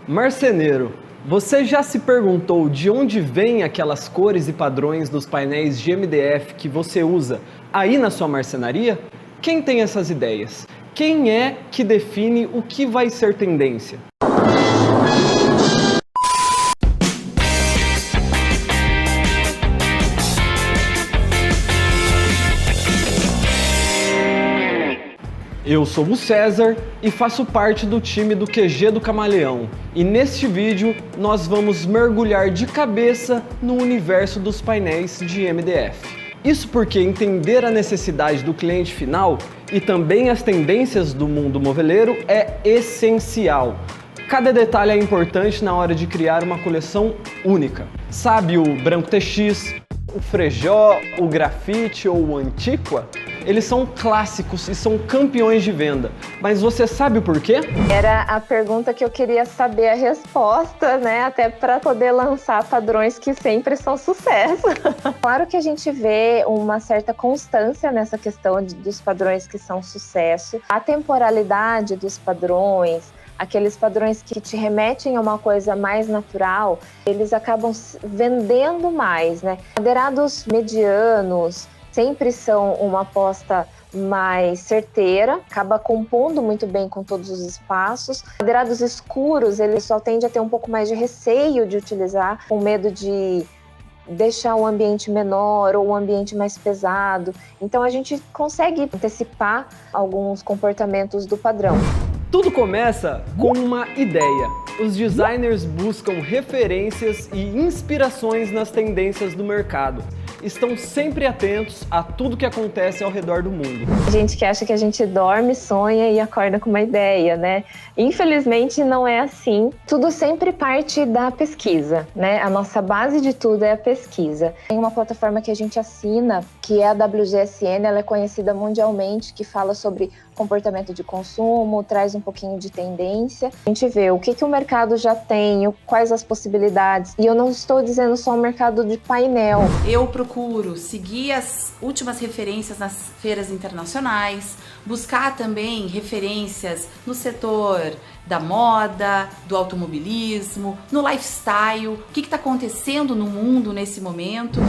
Marceneiro, você já se perguntou de onde vêm aquelas cores e padrões dos painéis de MDF que você usa aí na sua marcenaria? Quem tem essas ideias? Quem é que define o que vai ser tendência? Eu sou o César e faço parte do time do QG do Camaleão. E neste vídeo nós vamos mergulhar de cabeça no universo dos painéis de MDF. Isso porque entender a necessidade do cliente final e também as tendências do mundo moveleiro é essencial. Cada detalhe é importante na hora de criar uma coleção única. Sabe o branco TX, o frejó, o grafite ou o antiqua? Eles são clássicos e são campeões de venda. Mas você sabe o porquê? Era a pergunta que eu queria saber a resposta, né? Até para poder lançar padrões que sempre são sucesso. Claro que a gente vê uma certa constância nessa questão dos padrões que são sucesso. A temporalidade dos padrões, aqueles padrões que te remetem a uma coisa mais natural, eles acabam vendendo mais, né? Madeirados medianos sempre são uma aposta mais certeira, acaba compondo muito bem com todos os espaços. Madeirados escuros, ele só tende a ter um pouco mais de receio de utilizar, com medo de deixar o ambiente menor ou um ambiente mais pesado. Então a gente consegue antecipar alguns comportamentos do padrão. Tudo começa com uma ideia. Os designers buscam referências e inspirações nas tendências do mercado. Estão sempre atentos a tudo que acontece ao redor do mundo. A gente que acha que a gente dorme, sonha e acorda com uma ideia, né? Infelizmente não é assim. Tudo sempre parte da pesquisa, né? A nossa base de tudo é a pesquisa. Tem uma plataforma que a gente assina, que é a WGSN, ela é conhecida mundialmente, que fala sobre comportamento de consumo, traz um pouquinho de tendência. A gente vê o que o mercado já tem, quais as possibilidades. E eu não estou dizendo só o mercado de painel. Eu procuro seguir as últimas referências nas feiras internacionais, buscar também referências no setor da moda, do automobilismo, no lifestyle, o que está acontecendo no mundo nesse momento.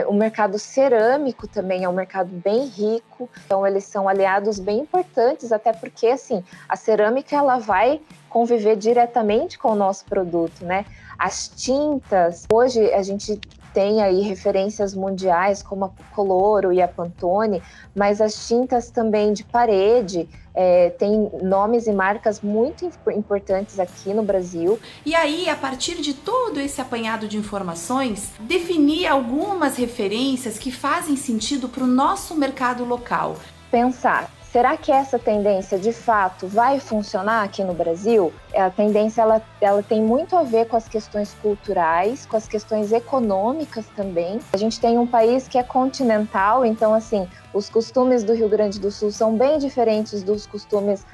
O mercado cerâmico também é um mercado bem rico, então eles são aliados bem importantes, até porque assim, a cerâmica ela vai conviver diretamente com o nosso produto, né? As tintas, hoje a gente tem aí referências mundiais como a Coloro e a Pantone, mas as tintas também de parede, tem nomes e marcas muito importantes aqui no Brasil. E aí, a partir de todo esse apanhado de informações, definir algumas referências que fazem sentido para o nosso mercado local. Pensar, será que essa tendência de fato vai funcionar aqui no Brasil? A tendência ela tem muito a ver com as questões culturais, com as questões econômicas também. A gente tem um país que é continental, então assim, os costumes do Rio Grande do Sul são bem diferentes dos costumes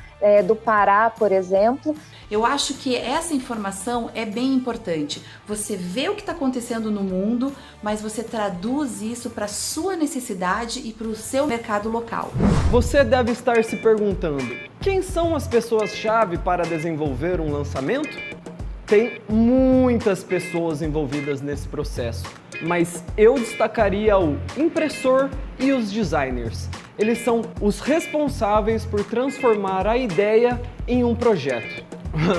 do Pará, por exemplo. Eu acho que essa informação é bem importante. Você vê o que está acontecendo no mundo, mas você traduz isso para a sua necessidade e para o seu mercado local. Você deve estar se perguntando, quem são as pessoas-chave para desenvolver um lançamento? Tem muitas pessoas envolvidas nesse processo, mas eu destacaria o impressor e os designers. Eles são os responsáveis por transformar a ideia em um projeto.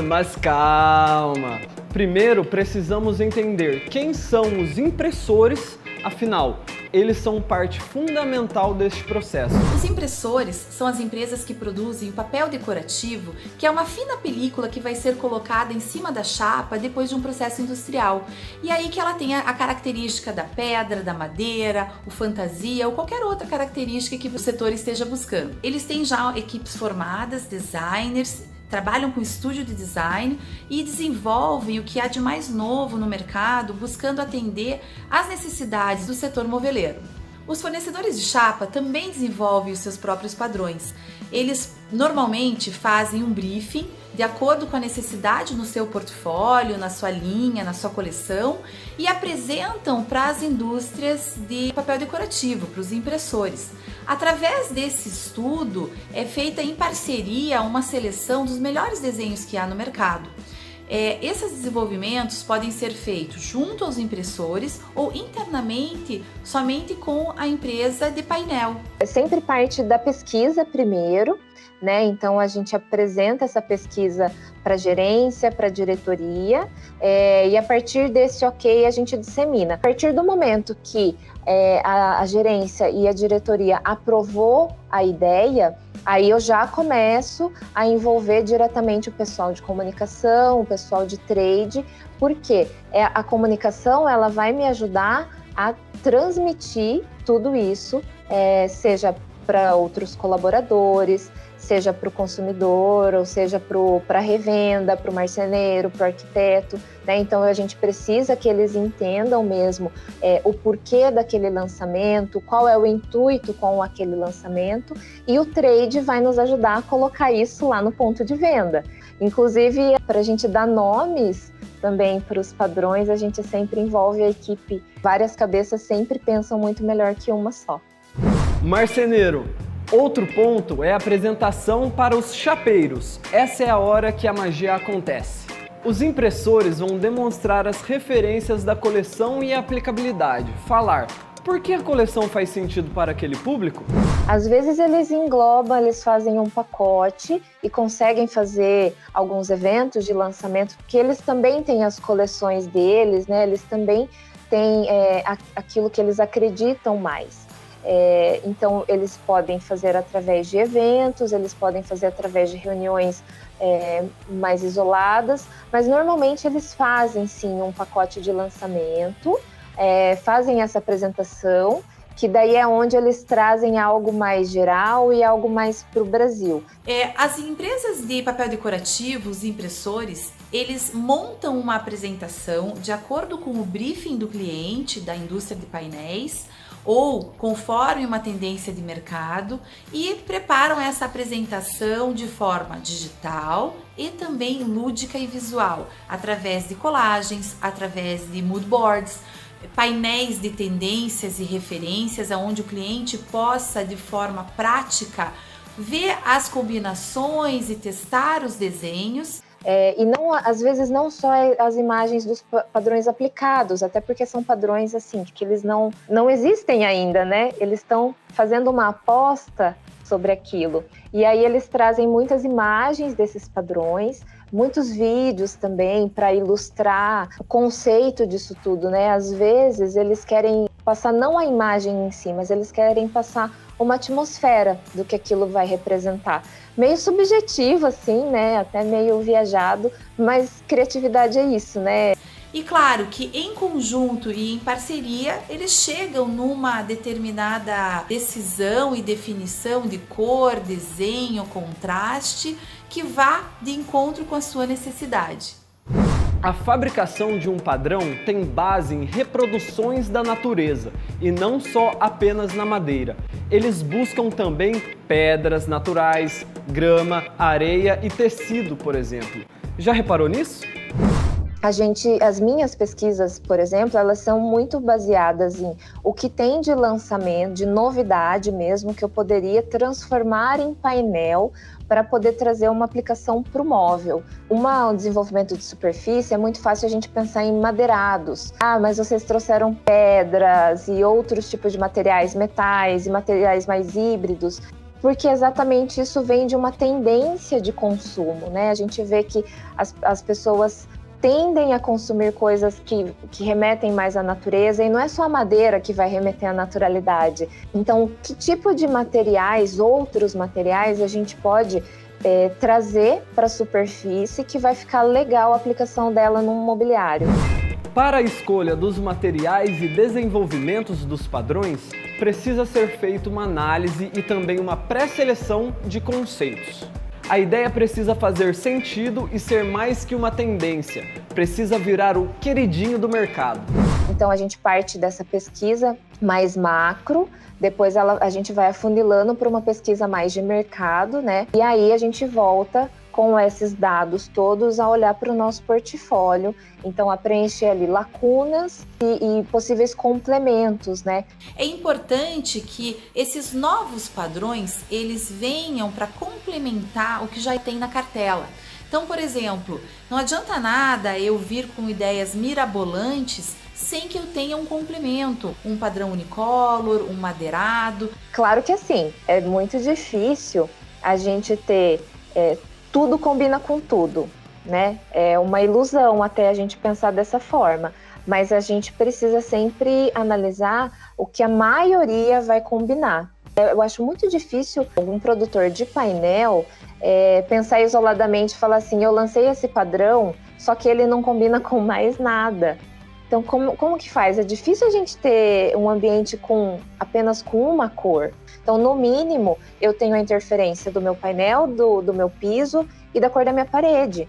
Mas calma! Primeiro precisamos entender quem são os impressores, afinal, eles são parte fundamental deste processo. Os impressores são as empresas que produzem o papel decorativo, que é uma fina película que vai ser colocada em cima da chapa depois de um processo industrial. E aí que ela tem a característica da pedra, da madeira, o fantasia ou qualquer outra característica que o setor esteja buscando. Eles têm já equipes formadas, designers, trabalham com estúdio de design e desenvolvem o que há de mais novo no mercado, buscando atender às necessidades do setor moveleiro. Os fornecedores de chapa também desenvolvem os seus próprios padrões. Eles normalmente fazem um briefing de acordo com a necessidade no seu portfólio, na sua linha, na sua coleção e apresentam para as indústrias de papel decorativo, para os impressores. Através desse estudo é feita em parceria uma seleção dos melhores desenhos que há no mercado. Esses desenvolvimentos podem ser feitos junto aos impressores ou internamente somente com a empresa de painel. É sempre parte da pesquisa primeiro, né? Então a gente apresenta essa pesquisa para a gerência, para a diretoria, e a partir desse ok a gente dissemina. A partir do momento que a gerência e a diretoria aprovou a ideia, aí eu já começo a envolver diretamente o pessoal de comunicação, o pessoal de trade, porque a comunicação ela vai me ajudar a transmitir tudo isso, seja para outros colaboradores, seja para o consumidor, ou seja para a revenda, para o marceneiro, para o arquiteto, né? Então a gente precisa que eles entendam mesmo o porquê daquele lançamento, qual é o intuito com aquele lançamento, e o trade vai nos ajudar a colocar isso lá no ponto de venda. Inclusive, para a gente dar nomes também para os padrões, a gente sempre envolve a equipe. Várias cabeças sempre pensam muito melhor que uma só. Marceneiro, outro ponto é a apresentação para os chapeiros. Essa é a hora que a magia acontece. Os impressores vão demonstrar as referências da coleção e a aplicabilidade. Falar por que a coleção faz sentido para aquele público? Às vezes eles englobam, eles fazem um pacote e conseguem fazer alguns eventos de lançamento, porque eles também têm as coleções deles, né? Eles também têm aquilo que eles acreditam mais. Então, eles podem fazer através de eventos, eles podem fazer através de reuniões mais isoladas, mas normalmente eles fazem sim um pacote de lançamento, fazem essa apresentação, que daí é onde eles trazem algo mais geral e algo mais para o Brasil. As empresas de papel decorativo, os impressores, eles montam uma apresentação de acordo com o briefing do cliente, da indústria de painéis, ou conforme uma tendência de mercado, e preparam essa apresentação de forma digital e também lúdica e visual, através de colagens, através de mood boards, painéis de tendências e referências, onde o cliente possa, de forma prática, ver as combinações e testar os desenhos. E não, às vezes não só as imagens dos padrões aplicados, até porque são padrões assim que eles não existem ainda, né? Eles estão fazendo uma aposta sobre aquilo. E aí eles trazem muitas imagens desses padrões, muitos vídeos também para ilustrar o conceito disso tudo, né? Às vezes eles querem passar não a imagem em si, mas eles querem passar uma atmosfera do que aquilo vai representar. Meio subjetivo, assim, né? Até meio viajado, mas criatividade é isso, né? E claro que em conjunto e em parceria, eles chegam numa determinada decisão e definição de cor, desenho, contraste, que vá de encontro com a sua necessidade. A fabricação de um padrão tem base em reproduções da natureza e não só apenas na madeira. Eles buscam também pedras naturais, grama, areia e tecido, por exemplo. Já reparou nisso? As minhas pesquisas, por exemplo, elas são muito baseadas em o que tem de lançamento, de novidade mesmo, que eu poderia transformar em painel para poder trazer uma aplicação para o móvel. O desenvolvimento de superfície é muito fácil a gente pensar em madeirados. Mas vocês trouxeram pedras e outros tipos de materiais, metais e materiais mais híbridos. Porque exatamente isso vem de uma tendência de consumo, né? A gente vê que as pessoas tendem a consumir coisas que remetem mais à natureza, e não é só a madeira que vai remeter à naturalidade. Então, que tipo de materiais, outros materiais, a gente pode trazer para a superfície que vai ficar legal a aplicação dela no mobiliário? Para a escolha dos materiais e desenvolvimentos dos padrões, precisa ser feita uma análise e também uma pré-seleção de conceitos. A ideia precisa fazer sentido e ser mais que uma tendência, precisa virar o queridinho do mercado. Então a gente parte dessa pesquisa mais macro, depois a gente vai afunilando para uma pesquisa mais de mercado, né? E aí a gente volta com esses dados todos a olhar para o nosso portfólio, então a preencher ali lacunas e possíveis complementos, né? É importante que esses novos padrões, eles venham para complementar o que já tem na cartela. Então, por exemplo, não adianta nada eu vir com ideias mirabolantes sem que eu tenha um complemento, um padrão unicolor, um madeirado. Claro que assim, é muito difícil a gente ter tudo combina com tudo, né? É uma ilusão até a gente pensar dessa forma, mas a gente precisa sempre analisar o que a maioria vai combinar. Eu acho muito difícil um produtor de painel pensar isoladamente e falar assim, eu lancei esse padrão, só que ele não combina com mais nada. Então, como que faz? É difícil a gente ter um ambiente apenas com uma cor. Então, no mínimo, eu tenho a interferência do meu painel, do meu piso e da cor da minha parede.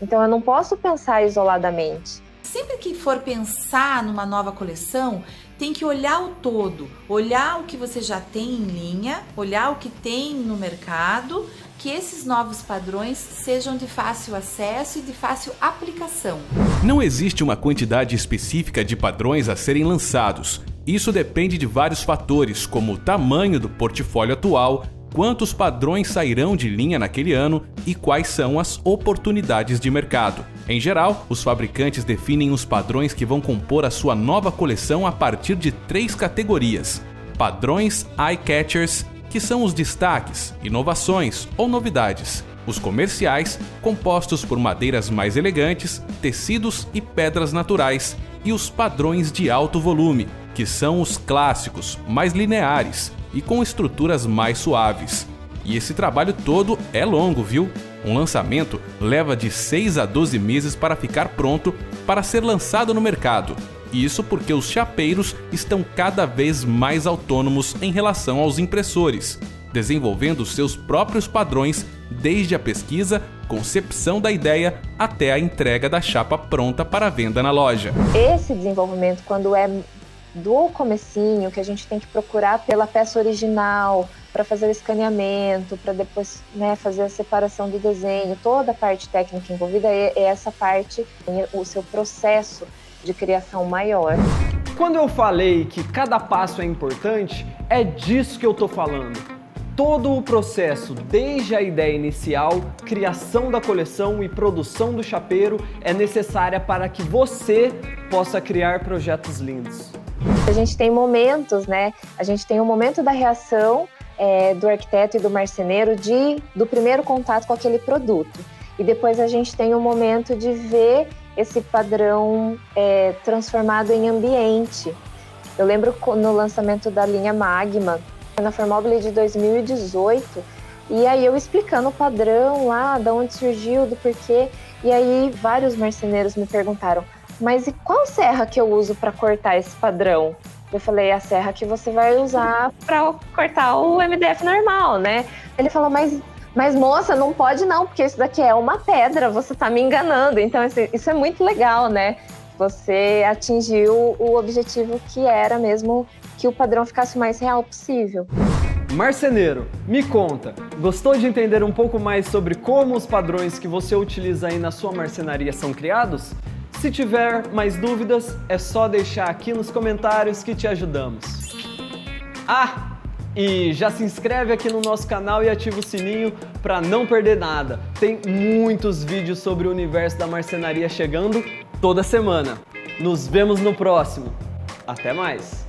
Então, eu não posso pensar isoladamente. Sempre que for pensar numa nova coleção, tem que olhar o todo, olhar o que você já tem em linha, olhar o que tem no mercado, que esses novos padrões sejam de fácil acesso e de fácil aplicação. Não existe uma quantidade específica de padrões a serem lançados. Isso depende de vários fatores, como o tamanho do portfólio atual, quantos padrões sairão de linha naquele ano e quais são as oportunidades de mercado. Em geral, os fabricantes definem os padrões que vão compor a sua nova coleção a partir de 3 categorias. Padrões eye-catchers, que são os destaques, inovações ou novidades. Os comerciais, compostos por madeiras mais elegantes, tecidos e pedras naturais. E os padrões de alto volume, que são os clássicos, mais lineares e com estruturas mais suaves. E esse trabalho todo é longo, viu? Um lançamento leva de 6 a 12 meses para ficar pronto para ser lançado no mercado. Isso porque os chapeiros estão cada vez mais autônomos em relação aos impressores, desenvolvendo seus próprios padrões desde a pesquisa, concepção da ideia até a entrega da chapa pronta para venda na loja. Esse desenvolvimento, quando é do comecinho, que a gente tem que procurar pela peça original, para fazer o escaneamento, para depois, né, fazer a separação do desenho, toda a parte técnica envolvida é essa parte, o seu processo de criação maior. Quando eu falei que cada passo é importante, é disso que eu tô falando. Todo o processo, desde a ideia inicial, criação da coleção e produção do chapeiro, é necessária para que você possa criar projetos lindos. A gente tem momentos, né? A gente tem o momento da reação do arquiteto e do marceneiro do primeiro contato com aquele produto. E depois a gente tem o momento de ver esse padrão transformado em ambiente. Eu lembro no lançamento da linha Magma, na Formobile de 2018, e aí eu explicando o padrão lá, de onde surgiu, do porquê, e aí vários marceneiros me perguntaram, mas e qual serra que eu uso para cortar esse padrão? Eu falei, a serra que você vai usar para cortar o MDF normal, né? Ele falou, mas moça, não pode não, porque isso daqui é uma pedra, você tá me enganando. Então isso é muito legal, né? Você atingiu o objetivo que era mesmo que o padrão ficasse o mais real possível. Marceneiro, me conta, gostou de entender um pouco mais sobre como os padrões que você utiliza aí na sua marcenaria são criados? Se tiver mais dúvidas, é só deixar aqui nos comentários que te ajudamos. Ah, e já se inscreve aqui no nosso canal e ativa o sininho para não perder nada. Tem muitos vídeos sobre o universo da marcenaria chegando toda semana. Nos vemos no próximo. Até mais!